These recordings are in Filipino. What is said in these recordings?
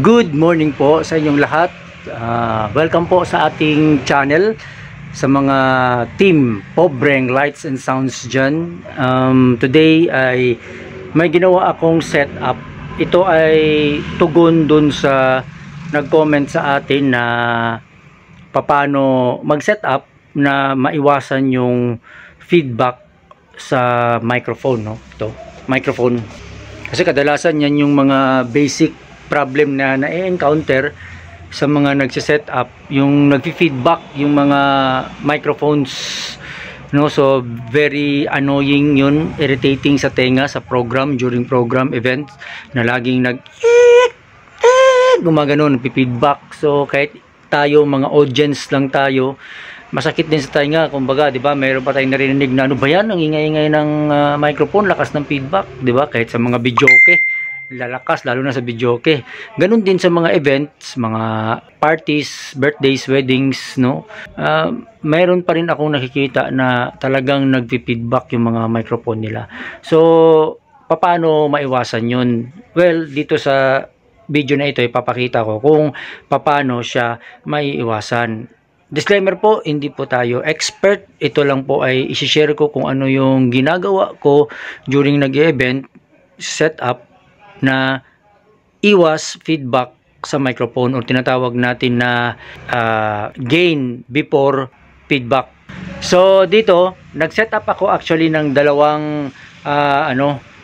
Good morning po sa inyong lahat. Welcome po sa ating channel, sa mga team Pobreng Lights and Sounds dyan. Today ay may ginawa akong setup. Ito ay tugon dun sa nag-comment sa atin na paano mag-setup na maiwasan yung feedback sa microphone, no? Ito, microphone. Kasi kadalasan yan yung mga basic problem na na-encounter sa mga nagse-set up, yung nagfi-feedback yung mga microphones, no? So very annoying yun, irritating sa tenga sa program, during program events, na laging gumagano, nagfi-feedback. So kahit tayo, mga audience lang tayo, masakit din sa tenga. Kumbaga, di ba, mayroon pa tayong narinig na ano ba yan, ang ingay-ingay ng microphone, lakas ng feedback, di ba? Kahit sa mga videoke, lalakas, lalo na sa videoke. Ganun din sa mga events, mga parties, birthdays, weddings, no? Mayroon pa rin akong nakikita na talagang nagpi-feedback yung mga microphone nila. So, paano maiwasan yun? Well, dito sa video na ito, ipapakita ko kung paano siya maiiwasan. Disclaimer po, hindi po tayo expert. Ito lang po ay isi-share ko kung ano yung ginagawa ko during nag-event setup na iwas feedback sa microphone, o tinatawag natin na gain before feedback. So dito, nag-setup ako actually ng dalawang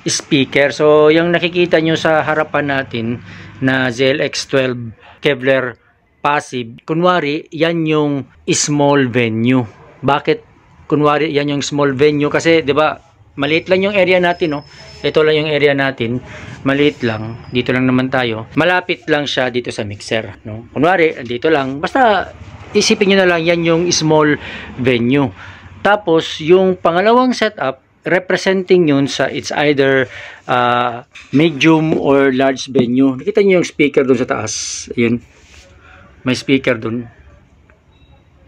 speaker. So yung nakikita nyo sa harapan natin na ZLX12 Kevlar passive, kunwari yan yung small venue. Bakit kunwari yan yung small venue? Kasi 'di ba, maliit lang yung area natin, no? Ito lang yung area natin, maliit lang, dito lang naman tayo, malapit lang siya dito sa mixer, no? Kunwari dito lang, basta isipin nyo na lang yan yung small venue. Tapos yung pangalawang setup, representing yun sa it's either medium or large venue. Nakita nyo yung speaker dun sa taas, ayun, may speaker dun,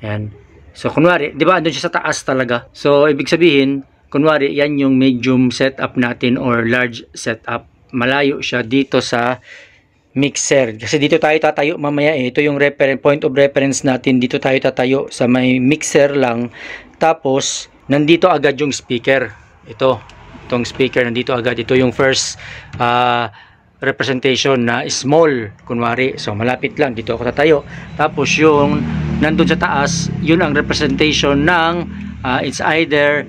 yan. So kunwari, di ba, andun siya sa taas talaga. So ibig sabihin, kunwari, yan yung medium setup natin or large setup. Malayo siya dito sa mixer. Kasi dito tayo tatayo mamaya eh. Ito yung point of reference natin. Dito tayo tatayo sa may mixer lang. Tapos, nandito agad yung speaker. Itong speaker, nandito agad. Ito yung first representation na small. Kunwari, so malapit lang. Dito ako tatayo. Tapos yung nandun sa taas, yun ang representation ng it's either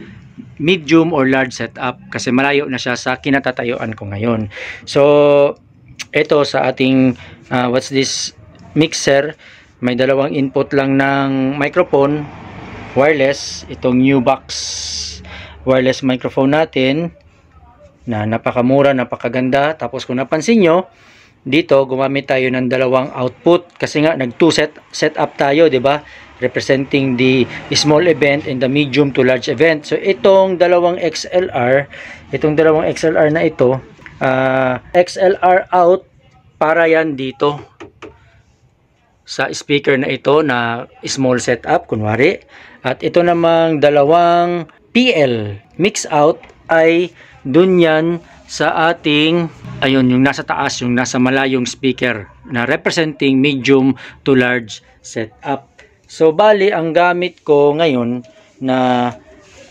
medium or large setup, kasi malayo na siya sa kinatatayuan ko ngayon. So ito sa ating what's this mixer, may dalawang input lang ng microphone, wireless. Itong new box wireless microphone natin na napakamura, napakaganda. Tapos kung napansin nyo, dito gumamit tayo ng dalawang output kasi nga nag two setup tayo, di ba? Representing the small event and the medium to large event. So itong dalawang XLR na ito, XLR out, para yan dito sa speaker na ito na small setup kunwari. At ito namang dalawang PL mix out ay dun yan sa ating, ayun, yung nasa taas, yung nasa malayong speaker na representing medium to large setup. So bali, ang gamit ko ngayon na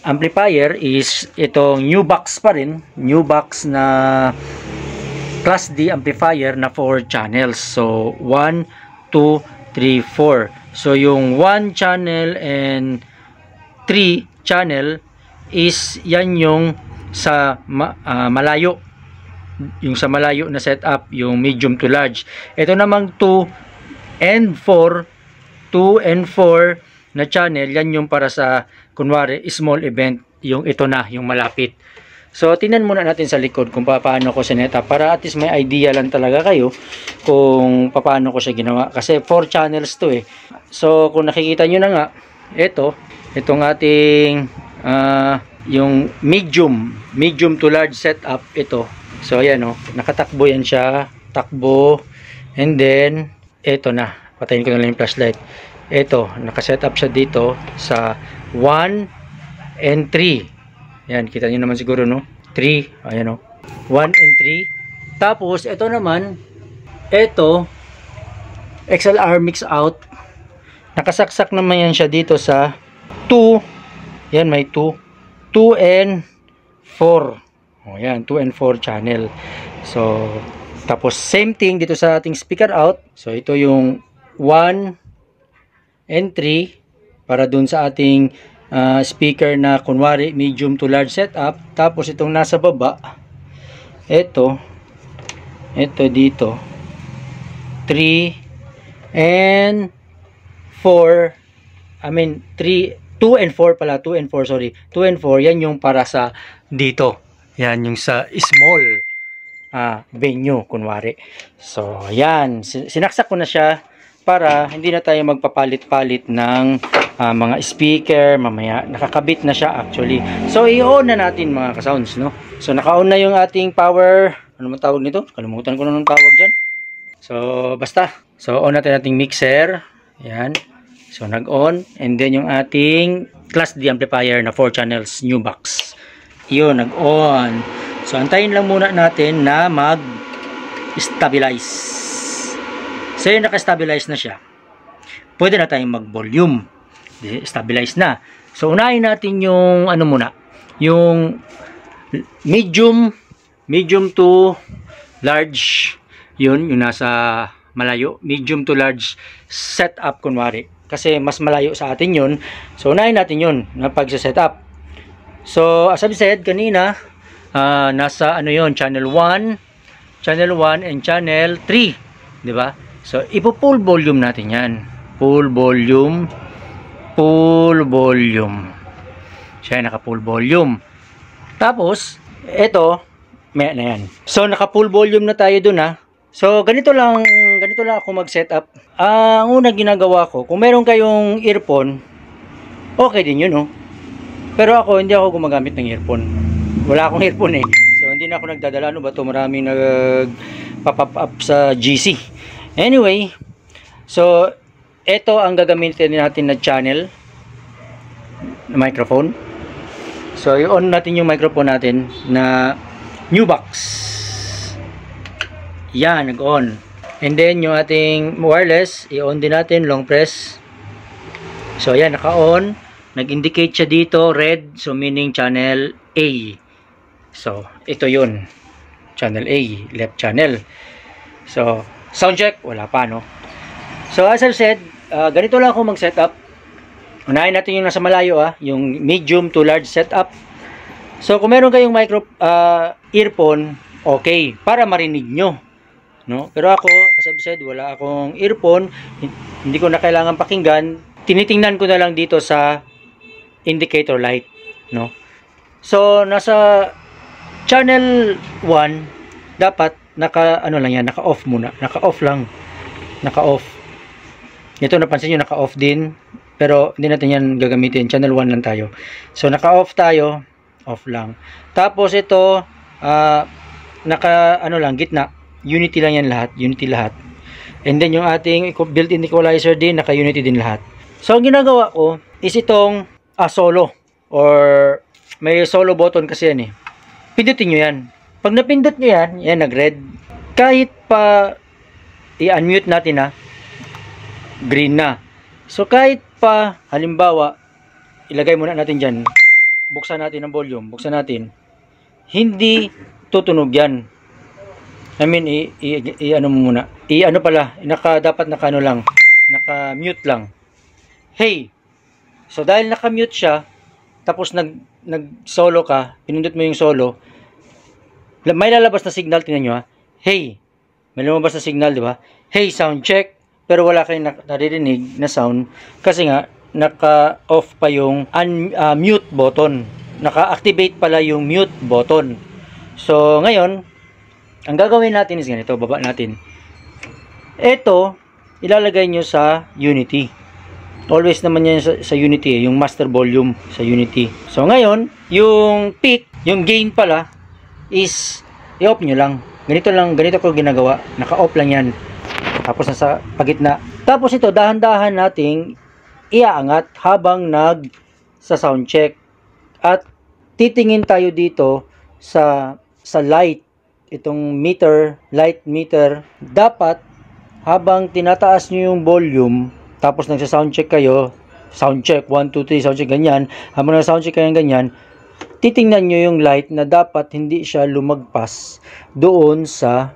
amplifier is itong new box pa rin, new box na Class D amplifier na 4 channels. So 1, 2, 3, 4. So yung 1 channel and 3 channel is yan yung sa malayo, yung sa malayo na setup, yung medium to large. Ito namang 2 and 4 na channel, yan yung para sa kunwari small event, yung ito na, yung malapit. So tingnan muna natin sa likod kung paano ko sinetup, para at least may idea lang talaga kayo kung paano ko siya ginawa, kasi 4 channels to eh. So kung nakikita nyo na nga, itong ating yung medium to large setup, ito. So ayan, nakatakbo yan siya, takbo, and then ito na, patayin ko na lang yung flashlight. Ito, nakasetup siya dito sa 1 and 3. Yan, kita nyo naman siguro, no? 3, ayan, 1 and 3. Tapos, ito naman, Ito, XLR mix out. Nakasaksak naman yan siya dito sa 2. Yan, may 2. 2 and 4. O yan, 2 and 4 channel. So, tapos same thing dito sa ating speaker out. So, ito yung 1 and 3 para dun sa ating speaker na kunwari medium to large setup. Tapos itong nasa baba, ito dito 3 and 4, I mean 2 and 4 pala, 2 and 4, sorry, 2 and 4, yan yung para sa dito, yan yung sa small venue kunwari. So yan, sinaksak ko na siya para hindi na tayo magpapalit-palit ng mga speaker. Mamaya nakakabit na siya actually. So i-on na natin mga ka-sounds, no? So naka-on na yung ating power, ano man tawag nito? Kalimutan ko na ng tawag dyan. So basta, so on natin ating mixer. Yan. So nag-on, and then yung ating Class D amplifier na 4 channels new box. Yun, nag-on. So antayin lang muna natin na mag-stabilize. So yun, naka-stabilize na siya. Pwede na tayong mag-volume. Stabilize na. So unahin natin yung ano muna, yung medium to large. Yun, yung nasa malayo, medium to large setup kunwari. Kasi mas malayo sa atin yun. So unahin natin yun na pagsa-setup. So as I've said kanina, nasa ano yun, channel 1 and channel 3, di ba? So ipo-full volume natin yan. Full volume. Siya naka-full volume. Tapos ito, may na yan. So naka-full volume na tayo dun ha. So ganito lang ako mag-setup. Ang unang ginagawa ko, kung meron kayong earphone, okay din yun, no? Pero ako, hindi ako gumagamit ng earphone. Wala akong earphone eh. So hindi na ako nagdadala, no ba to? Maraming nag-pop up sa GC. Anyway, so ito ang gagamitin natin na channel na microphone. So i-on natin yung microphone natin na new box. Yan, nag-on. And then yung ating wireless, i-on din natin, long press. So yan, naka-on. Nag-indicate siya dito, red, so meaning channel A. So ito yun, channel A, left channel. So sound check, wala pa, no? So as I've said, ganito lang ako mag-setup. Unahin natin yung nasa malayo, yung medium to large setup. So kung meron kayong earphone, okay, para marinig nyo, no? Pero ako, as I've said, wala akong earphone, hindi ko na kailangan pakinggan. Tinitingnan ko na lang dito sa indicator light, no? So nasa channel 1 dapat naka-off muna. Naka-off lang. Naka-off. Ito napansin niyo, naka-off din. Pero hindi natin yan gagamitin. Channel 1 lang tayo. So naka-off tayo. Off lang. Tapos ito, gitna. Unity lang yan lahat. Unity lahat. And then yung ating built-in equalizer din, naka-unity din lahat. So ang ginagawa ko is itong solo. Or may solo button kasi yan eh. Pindutin nyo yan. Pag napindot nyo yan, nag-red. Kahit pa i-unmute natin green na. So kahit pa, halimbawa, ilagay muna natin dyan. Buksan natin ang volume. Buksan natin. Hindi tutunog yan. I mean, i-ano mo muna. Dapat naka-ano lang. Naka-mute lang. Hey! So dahil naka-mute siya, tapos nag-solo ka, pinindot mo yung solo, may lalabas na signal, tingnan nyo Hey! May lumabas na signal, di ba? Hey, sound check. Pero wala kayong naririnig na sound kasi nga naka-off pa yung mute button. Naka-activate pala yung mute button. So ngayon, ang gagawin natin is ganito, baba natin. Ito, ilalagay nyo sa Unity. Always naman yan sa Unity, yung master volume sa Unity. So ngayon, yung peak, yung gain pala is i-off nyo lang. Ganito ko ginagawa. Naka-off lang yan. Tapos nasa pagitna. Tapos ito, dahan-dahan nating iaangat habang sa sound check. At titingin tayo dito sa light. itong meter, light meter, dapat habang tinataas nyo yung volume, tapos nagsa-sound check kayo, sound check, 1, 2, 3, sound check, ganyan, habang nagsa-sound check kayo ganyan, titingnan nyo yung light na dapat hindi siya lumagpas doon sa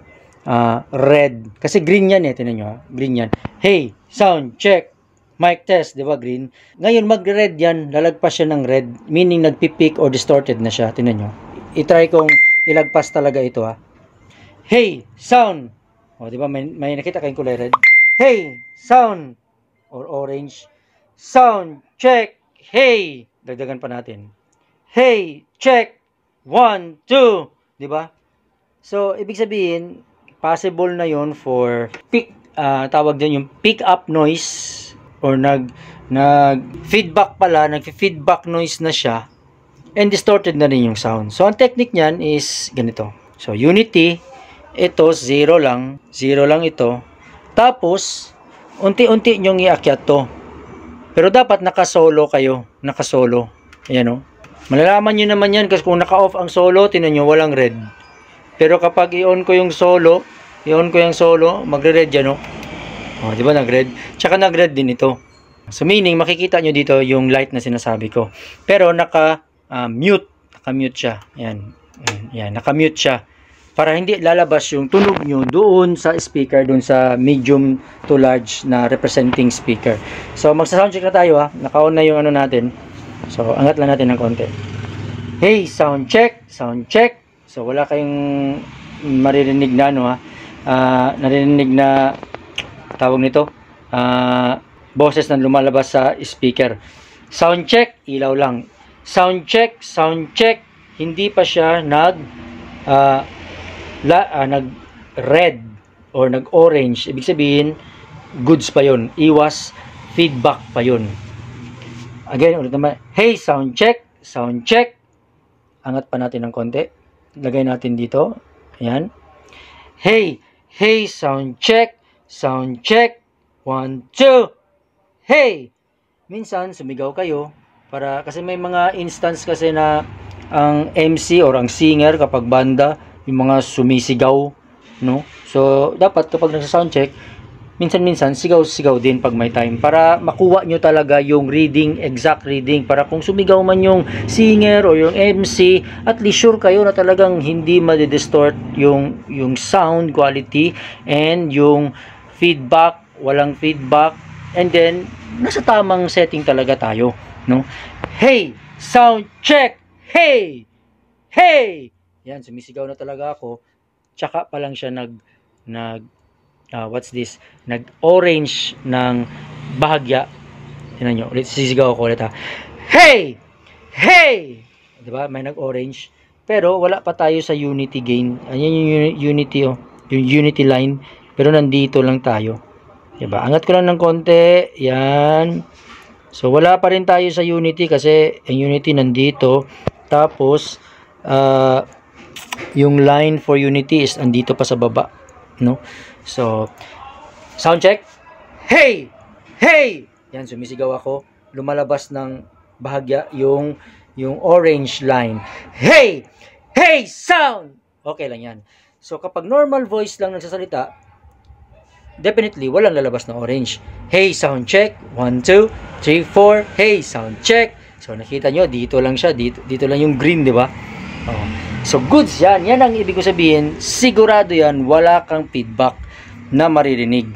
red. Kasi green yan eh, tinan nyo, green yan. Hey, sound check, mic test, di ba green? Ngayon, mag-red yan, lalagpas siya ng red, meaning nagpipick or distorted na siya, tinan nyo. I-try kong ilagpas talaga ito ha. Hey, sound! O, di ba, may nakita kayong kulay red? Hey, sound! Or orange. Sound, check, hey! Dagdagan pa natin. Hey, check, 1, 2, di ba? So, ibig sabihin, possible na yon for pick, tawag din yung pick up noise, or nag-feedback pala, nag-feedback noise na siya, and distorted na rin yung sound. So, ang technique niyan is ganito. So, unity, ito, 0 lang ito. Tapos, unti-unti nyong iakyat to. Pero dapat nakasolo kayo, nakasolo. Ayan o. Malalaman nyo naman yan kasi kung naka-off ang solo, tinan nyo, walang red. Pero kapag i-on ko yung solo, magre-red yan o. O, di ba nag-red? Tsaka nag-red din ito. So, meaning, makikita nyo dito yung light na sinasabi ko. Pero naka-mute. Naka-mute siya. Yan. Yan. Naka-mute siya. Para hindi lalabas yung tunog nyo doon sa speaker, doon sa medium to large na representing speaker. So, magsa-soundcheck na tayo ha. Naka-on na yung ano natin. So, angat lang natin ng konti. Hey, sound check. Sound check. So, wala kayong maririnig na ano ha. Naririnig na tawag nito, boses na lumalabas sa speaker. Sound check, ilaw lang. Sound check, hindi pa siya nag-red or nag-orange. Ibig sabihin, goods pa yun. Iwas, feedback pa yun. Again, ulit naman. Hey, sound check. Angat pa natin ng konti. Lagay natin dito. Ayan. Hey, sound check. 1, 2, hey! Minsan, sumigaw kayo kasi may mga instance kasi na ang MC or ang singer kapag banda, yung mga sumisigaw, no? So, dapat kapag nagsa-soundcheck, minsan-minsan, sigaw-sigaw din pag may time para makuha nyo talaga yung reading, exact reading, para kung sumigaw man yung singer o yung MC, at least sure kayo na talagang hindi ma-distort yung sound quality and yung feedback, walang feedback, and then nasa tamang setting talaga tayo, no? Hey, sound check. Hey, yan, sumisigaw na talaga ako. Tsaka pa lang siya nag-orange ng bahagya. Tingnan nyo, ulit sisigaw ako ulit ha. Hey, diba, may nag-orange, pero wala pa tayo sa unity gain. Ayan yung unity yung unity line. Pero nandito lang tayo. Diba? Angat ko lang ng konti. Yan. So, wala pa rin tayo sa unity kasi ang unity nandito. Tapos, yung line for unity is andito pa sa baba. No? So, sound check. Hey! Yan, sumisigaw ako. Lumalabas ng bahagya yung orange line. Hey! Sound! Okay lang yan. So, kapag normal voice lang nagsasalita, definitely, walang lalabas na orange. Hey, sound check. 1, 2, 3, 4. Hey, sound check. So, nakita nyo, dito lang siya. Dito lang yung green, di ba? Oh. So, goods yan. Yan ang ibig ko sabihin. Sigurado yan, wala kang feedback na maririnig.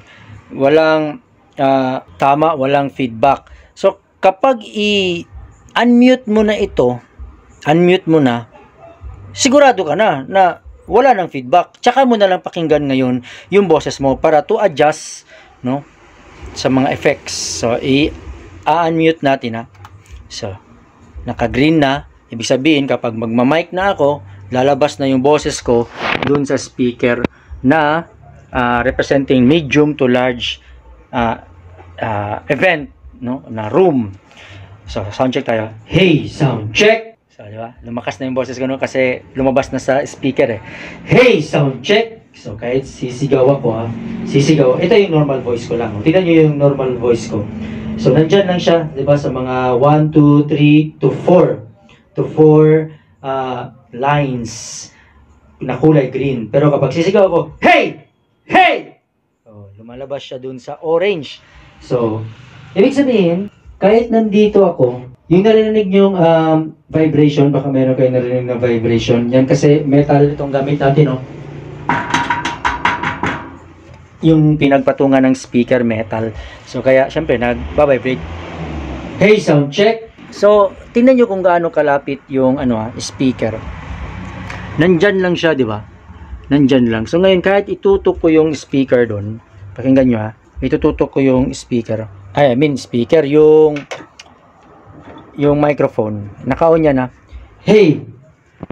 Walang tama, walang feedback. So, kapag i-unmute mo na ito, sigurado ka na wala nang feedback. Tsaka mo na lang pakinggan ngayon yung boses mo para to adjust, no, sa mga effects. So, i-unmute natin ha. So, naka-green na. Ibig sabihin, kapag magma-mic na ako, lalabas na yung boses ko dun sa speaker na representing medium to large event, no, na room. So, sound check tayo. Hey, sound check. So, di ba? Lumakas na yung boses ko, no? Kasi lumabas na sa speaker eh. Hey, sound check! So, kahit sisigaw ako ha. Sisigaw. Ito yung normal voice ko lang. Tingnan nyo yung normal voice ko. So, nandyan lang siya, di ba? Sa mga 1, 2, 3, to 4. To 4 lines. na kulay green. Pero kapag sisigaw ako, hey! Hey! Oh, lumalabas siya dun sa orange. So, ibig sabihin, kahit nandito ako, yung narinig yung vibration, baka meron kayo narinig na vibration. Yan kasi metal itong gamit natin, no? Yung pinagpatungan ng speaker metal. So, kaya, syempre, nag-vibrate. Hey, sound check! So, tingnan nyo kung gaano kalapit yung speaker. Nandyan lang siya, di ba? Nandyan lang. So, ngayon, kahit itutok ko yung speaker doon, pakinggan nyo ha, itututok ko yung speaker. Speaker, yung microphone. Naka-on yan ha. Hey!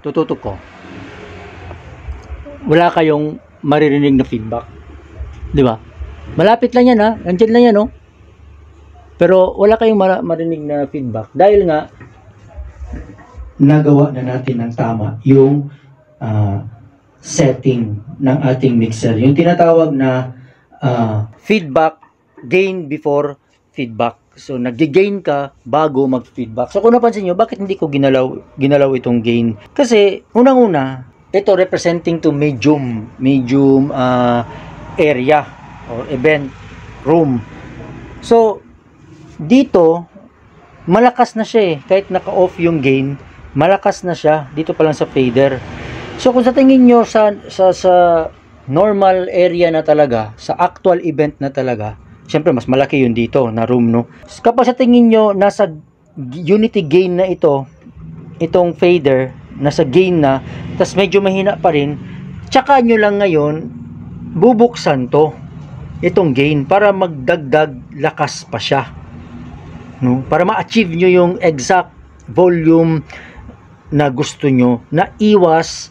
Tututok ko. Wala kayong maririnig na feedback. Di ba? Malapit lang yan ha. Nandyan lang yan, no? Pero wala kayong marinig na feedback dahil nga nagawa na natin ng tama yung setting ng ating mixer. Yung tinatawag na feedback, gain before feedback. So nag-gain ka bago mag-feedback. So kung napansin nyo, bakit hindi ko ginalaw itong gain? Kasi unang-una, ito representing to medium area or event room. So dito malakas na siya kahit naka-off yung gain, malakas na siya dito pa lang sa fader. So kung sa tingin nyo sa normal area na talaga, sa actual event na talaga, syempre mas malaki yun dito na room, no? Kapag sa tingin nyo nasa unity gain na itong fader, nasa gain na, tas medyo mahina pa rin, tsaka nyo lang ngayon bubuksan itong gain para magdagdag lakas pa siya, no? Para ma-achieve nyo yung exact volume na gusto nyo, na iwas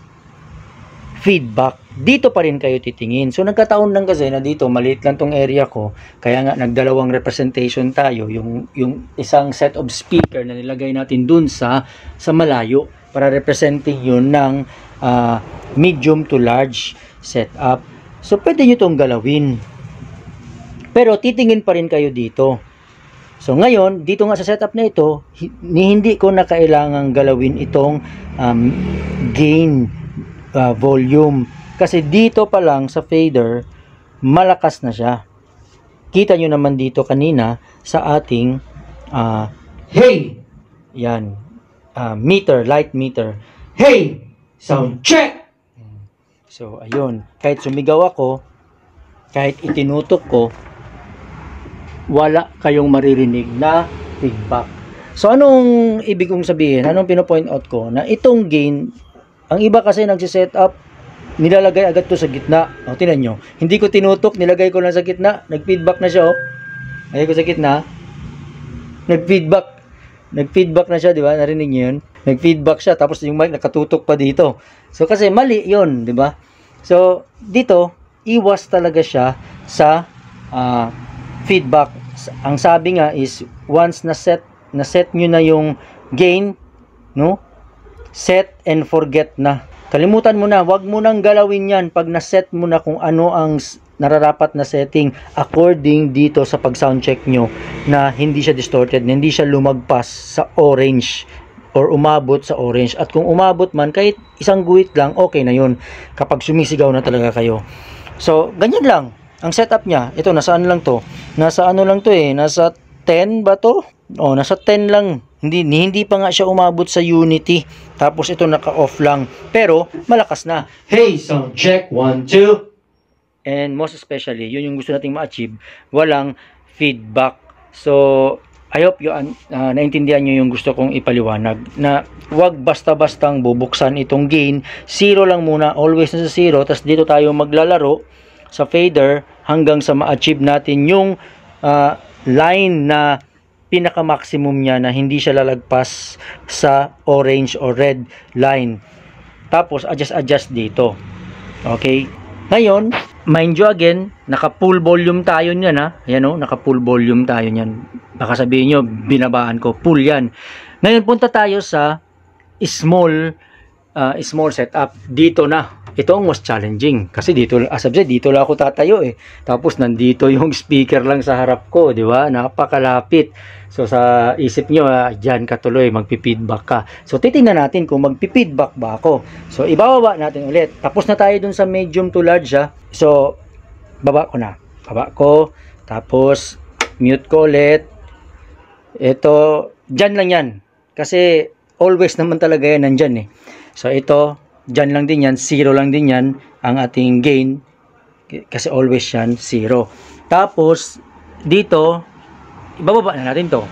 feedback. Dito pa rin kayo titingin. So nagkataon lang kasi na dito maliit lang tong area ko, kaya nga nagdalawang representation tayo, yung isang set of speaker na nilagay natin dun sa malayo para representing yun ng medium to large setup. So pwede nyo tong galawin, pero titingin pa rin kayo dito. So ngayon, dito nga sa setup na ito, hindi ko na kailangang galawin itong gain volume. Kasi dito pa lang sa fader, malakas na siya. Kita nyo naman dito kanina sa ating hey! Yan. Meter, light meter. Hey! Sound check! So, ayun. Kahit sumigaw ako, kahit itinutok ko, wala kayong maririnig na feedback. So, anong ibig kong sabihin? Anong pinopoint out ko? Na itong gain, ang iba kasi nagsiset up, nilalagay agad to sa gitna. O, tinan nyo. Hindi ko tinutok, nilagay ko lang sa gitna. Nag-feedback na siya, oh. Lagay ko sa gitna. Nag-feedback. Nag-feedback na siya, di ba? Narinig nyo yun? Nag-feedback siya, tapos yung mic nakatutok pa dito. So, kasi mali yun, di ba? So, dito, iwas talaga siya sa feedback. Ang sabi nga is, once na set nyo na yung gain, no? Set and forget na. Kalimutan mo na, wag mo nang galawin yan pag na-set mo na kung ano ang nararapat na setting according dito sa pag-sound check nyo, na hindi siya distorted, na hindi siya lumagpas sa orange or umabot sa orange. At kung umabot man, kahit isang guhit lang, okay na yun kapag sumisigaw na talaga kayo. So, ganyan lang ang setup niya. Ito, nasaan lang to? Nasa ano lang to nasa 10 ba to? O, nasa 10 lang. Hindi pa nga siya umabot sa unity. Tapos ito naka-off lang. Pero malakas na. Hey, sound check. 1, 2. And most especially, yun yung gusto nating ma-achieve. Walang feedback. So, I hope naintindihan nyo yung gusto kong ipaliwanag. Na wag basta-bastang bubuksan itong gain. 0 lang muna. Always nasa 0. Tapos dito tayo maglalaro sa fader hanggang sa ma-achieve natin yung line na pinaka-maximum niya, na hindi siya lalagpas sa orange or red line. Tapos adjust dito. Okay? Ngayon, mind you again, naka-full volume tayo niyan ha. Ayan o, naka-full volume tayo niyan. Baka sabihin nyo, binabaan ko. Full yan. Ngayon, punta tayo sa small setup. Dito na. ito ang mas challenging kasi dito, as of dito lang ako tatayo eh. Tapos nandito yung speaker lang sa harap ko, di ba? Napakalapit. So sa isip nyo, dyan ka tuloy, magpi-feedback ka. So titingnan natin kung magpi-feedback ba ako. So ibababa natin ulit. Tapos na tayo dun sa medium to large ha. So baba ko na. Baba ko. Tapos mute ko ulit. Ito, dyan lang yan. Kasi always naman talaga yan nandyan eh. So ito, dyan lang din yan, 0 lang din yan ang ating gain kasi always yan 0. Tapos dito ibababa na natin to,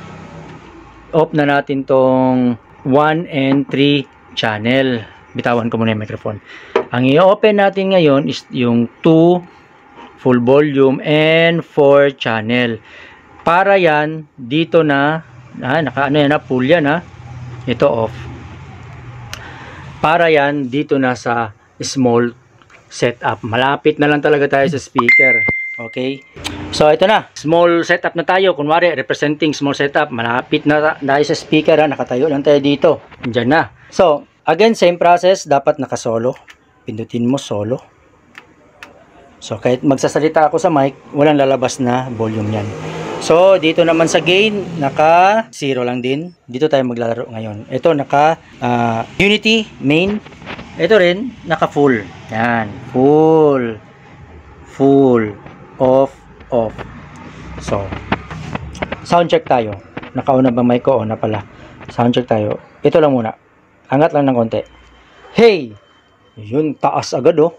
off na natin tong 1 and 3 channel. Bitawan ko muna yung microphone. Ang i-open natin ngayon is yung 2 full volume and 4 channel. Para yan dito na naka ano yan na, full yan ha. Ito off. Para yan dito na sa small setup. Malapit na lang talaga tayo sa speaker. Okay? So ito na. Small setup na tayo. Kunwari representing small setup. Malapit na tayo sa speaker ha. Nakatayo lang tayo dito. Diyan na. So again same process. Dapat nakasolo. Pindutin mo solo. So kahit magsasalita ako sa mic, walang lalabas na volume yan. So, dito naman sa gain, naka 0 lang din. Dito tayo maglalaro ngayon. Ito, naka unity, main. Ito rin, naka full. Yan, full. Full. Off, off. So, sound check tayo. Nakauna ba mic ko? O na pala. Sound check tayo. Ito lang muna. Angat lang ng konti. Hey! Yun, taas agad oh.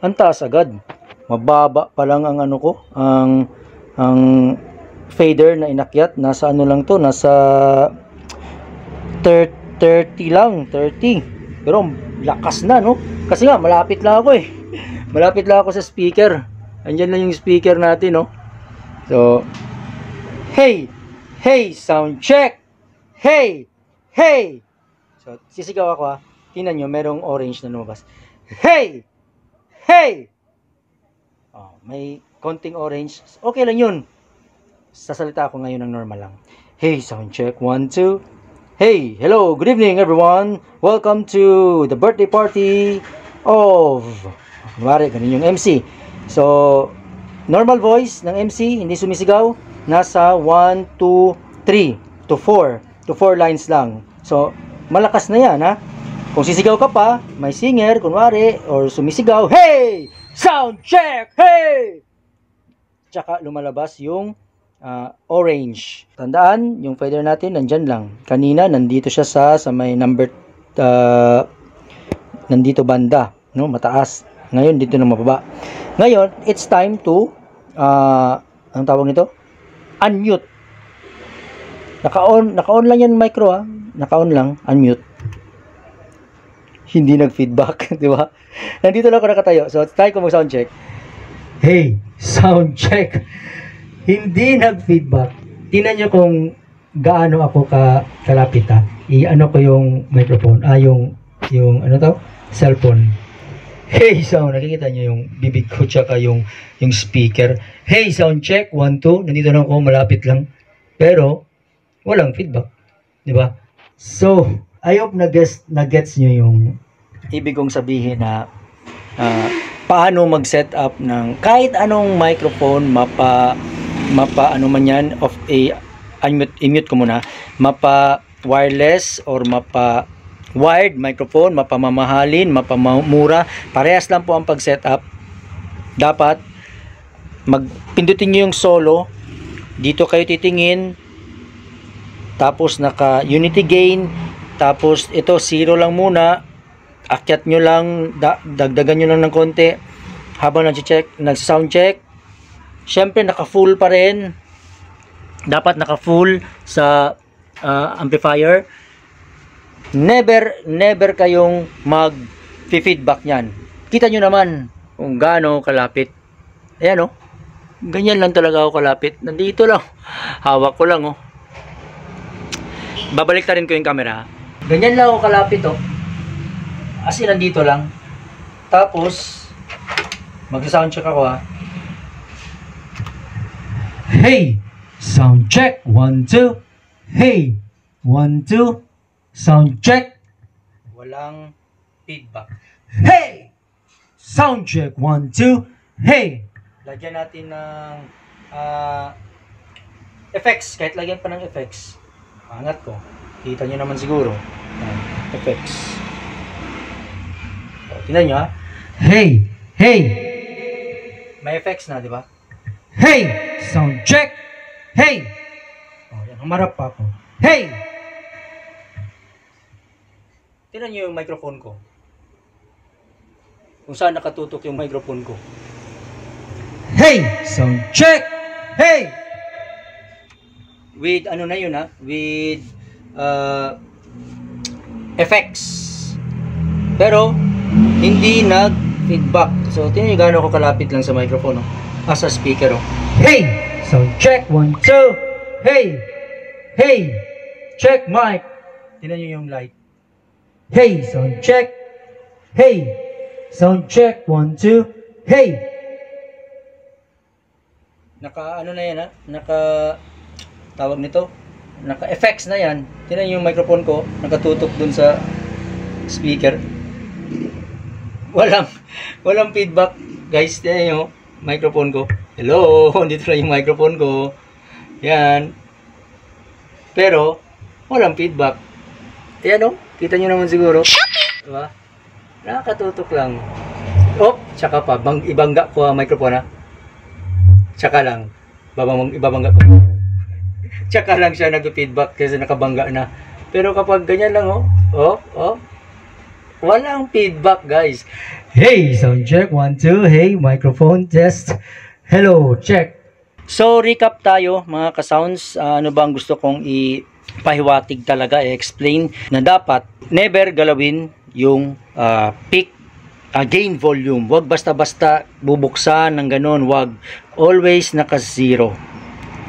Ang taas agad. Mababa pa lang ang ano ko. Ang fader na inakyat, nasa ano lang to, nasa 30 lang, 30. Pero lakas na, no? Kasi nga, malapit lang ako eh. Malapit lang ako sa speaker. Andyan lang yung speaker natin, no? So, hey! Hey! Sound check! Hey! Hey! So, sisigaw ako ha. Tingnan nyo, merong orange na lumabas. Hey! Hey! Oh, may konting orange. Okay lang yun. Sasalita ako ngayon ng normal lang. Hey, sound check. 1, 2. Hey, hello, good evening everyone. Welcome to the birthday party of... Kunwari, ganun yung MC. So, normal voice ng MC, hindi sumisigaw. Nasa 1, 2, 3 to 4. To 4 lines lang. So, malakas na yan ha. Kung sisigaw ka pa, may singer, kunwari, or sumisigaw, hey! Sound check! Hey! Tsaka lumalabas yung orange. Tandaan, yung fader natin nandyan lang. Kanina, nandito siya sa may number, nandito banda, no? Mataas. Ngayon, dito na mababa. Ngayon, it's time to, anong tawag nito? Unmute. Naka-on lang yan micro ha. Naka-on lang, unmute. Hindi nag-feedback, di ba? Nandito lang ako nakatayo. So, try ko mag-sound check. Hey, sound check. Hindi nag-feedback. Tingnan nyo kung gaano ako kalapit ha. I-ano ko yung microphone. Yung ano to? Cellphone. Hey, sound. Nakikita nyo yung bibig ko tsaka yung speaker. Hey, sound check. 1, 2. Nandito lang ako, malapit lang. Pero, walang feedback. Di ba? So, I hope na-gets nyo yung ibig kong sabihin na paano mag-set up ng kahit anong microphone, mapa ano man yan, i-mute ko muna, mapa wireless or mapa wired microphone, mapamamahalin, mapamura, parehas lang po ang pag-set up. Dapat magpindutin nyo yung solo, dito kayo titingin, tapos naka unity gain, tapos ito 0 lang muna, akyat nyo lang, dagdagan nyo lang ng konti habang nag-sound check. Syempre naka full pa rin, dapat naka full sa amplifier. Never kayong mag-feedback nyan. Kita nyo naman kung gaano kalapit. Ayan o, ganyan lang talaga ako kalapit. Nandito lang, hawak ko lang o. Babalik rin ko yung camera. Ganyan lang ako kalapit oh. As in, nandito lang. Tapos, mag-sound check ako ha. Hey! Sound check! 1, 2. Hey! 1, 2. Sound check! Walang feedback. Hey! Sound check. 1, 2. Hey! Lagyan natin ng effects. Kahit lagyan pa ng effects. Angat ko. Kita nyo naman siguro. Effects. Tingnan nyo ha. Hey! Hey! May effects na, di ba? Hey! Sound check! Hey! Oh, yan. Humarap pa ako. Hey! Tingnan nyo yung microphone ko. Kung saan nakatutok yung microphone ko. Hey! Sound check! Hey! With ano na yun ha? With effects. Pero hindi nag-feedback. So tingnan nyo gaano ako kalapit lang sa microphone. Oh. As a speaker. Oh. Hey! Sound check! 1, 2. Hey! Hey! Check mic! Tingnan nyo yung light. Hey! Sound check! Hey! Sound check! 1, 2. Hey! Naka ano na yan ha? Naka tawag nito? Naka effects na yan. Tingnan yung microphone ko. Nakatutok dun sa speaker. Walang feedback. Guys, tingnan yung microphone ko. Hello! Dito na yung microphone ko. Yan. Pero walang feedback. Ayan o. Kita nyo naman siguro. Diba? Nakatutok lang. Oh, tsaka pa. Ibangga ko ang microphone ha. Tsaka lang. Ibabangga ko. Tsaka lang siya nag-feedback kasi nakabangga na. Pero kapag ganyan lang walang feedback guys. Hey, sound check. 1, 2. Hey, microphone test. Hello, check. So, recap tayo mga ka-sounds. Ano ba ang gusto kong ipahiwatig talaga, i-explain na dapat never galawin yung peak gain volume. Wag basta-basta bubuksan ng ganun. Wag. Always naka-zero.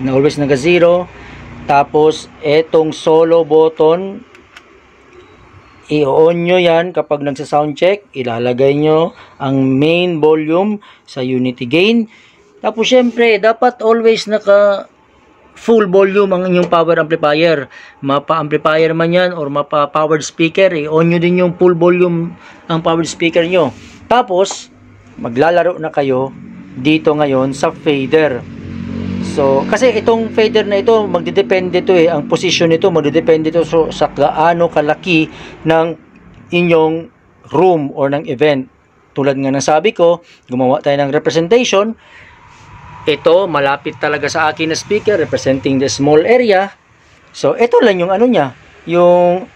Always naka-zero. Tapos, etong solo button, i-on nyo yan kapag nagsa-sound check. Ilalagay nyo ang main volume sa unity gain. Tapos, syempre, dapat always naka full volume ang inyong power amplifier. Mapa-amplifier man yan or mapa-powered speaker, i-on nyo din yung full volume ang powered speaker nyo. Tapos, maglalaro na kayo dito ngayon sa fader. So, kasi itong fader na ito, magdedepende ito ang position nito, magdedepende ito sa gaano kalaki ng inyong room or ng event. Tulad nga ng sabi ko, gumawa tayo ng representation. Ito, malapit talaga sa akin na speaker, representing the small area. So, ito lang yung ano niya, yung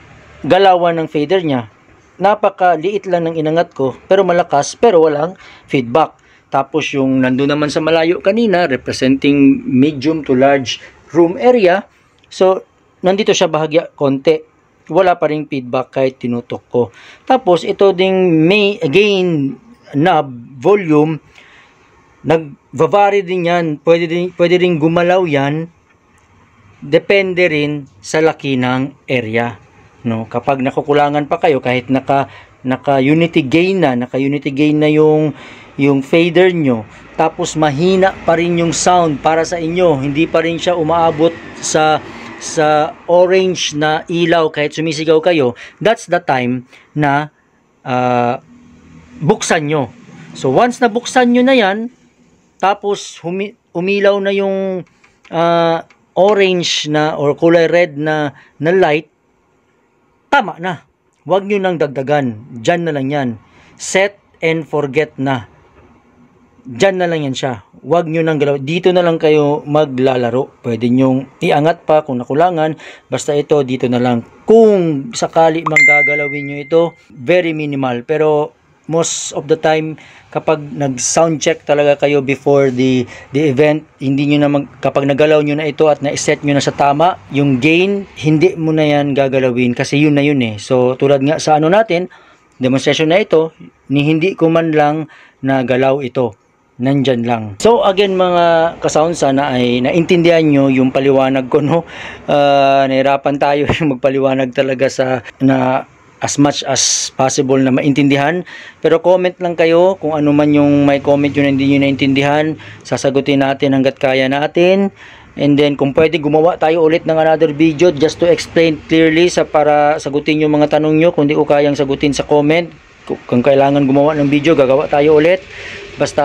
galawan ng fader niya. Napakaliit lang ng inangat ko, pero malakas, pero walang feedback. Tapos yung nandun naman sa malayo kanina, representing medium to large room area. So, nandito siya bahagya konti. Wala pa ring feedback kahit tinutok ko. Tapos, ito ding may gain knob volume, nag-vary din yan. Pwede rin gumalaw yan. Depende rin sa laki ng area. No? Kapag nakukulangan pa kayo, kahit naka-unity gain na yung fader nyo, tapos mahina pa rin yung sound para sa inyo, hindi pa rin siya umaabot sa orange na ilaw kahit sumisigaw kayo, that's the time na buksan nyo. So once na buksan nyo na yan, tapos umilaw na yung orange na or kulay red na light, tama na. Huwag nyo nang dagdagan. Dyan na lang yan. Set and forget na. Dyan na lang yan siya. Huwag nyo nang galaw. Dito na lang kayo maglalaro. Pwede nyong iangat pa kung nakulangan. Basta ito, dito na lang. Kung sakali mang gagalawin nyo ito, very minimal. Pero most of the time, kapag nag-sound check talaga kayo before the event, hindi nyo na kapag nagalaw nyo na ito at na-set nyo na sa tama, yung gain, hindi mo na yan gagalawin kasi yun na yun eh. So, tulad nga sa ano natin, demonstration na ito, hindi ko man lang nagalaw ito. Nandyan lang. So again mga ka-sound, sana ay naintindihan nyo yung paliwanag ko, no? Nahirapan tayo magpaliwanag talaga na as much as possible na maintindihan. Pero comment lang kayo kung ano man yung may comment yun na hindi nyo naintindihan. Sasagutin natin hanggat kaya natin. And then kung pwede gumawa tayo ulit ng another video just to explain clearly para sagutin yung mga tanong nyo. Kung di ko kayang sagutin sa comment, kung kailangan gumawa ng video, gagawa tayo ulit. Basta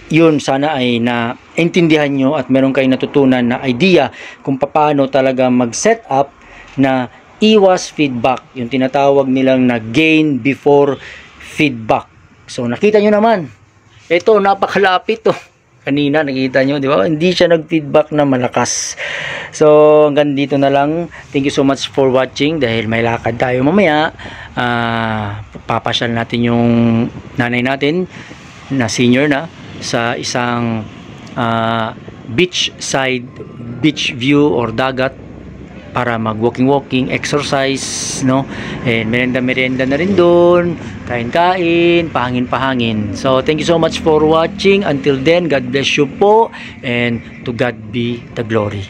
yun, sana ay naintindihan nyo at meron kayong natutunan na idea kung paano talaga mag-set up na iwas feedback, yung tinatawag nilang na gain before feedback. So nakita nyo naman, ito napakalapit to. Kanina nakita nyo, di ba? Hindi siya nag-feedback na malakas. So hanggang dito na lang. Thank you so much for watching. Dahil may lakad tayo mamaya, papasyal natin yung nanay natin na senior na sa isang beach view or dagat para mag walking exercise, no, and merienda na rin doon, kain pahangin. So thank you so much for watching. Until then, God bless you po, and to God be the glory.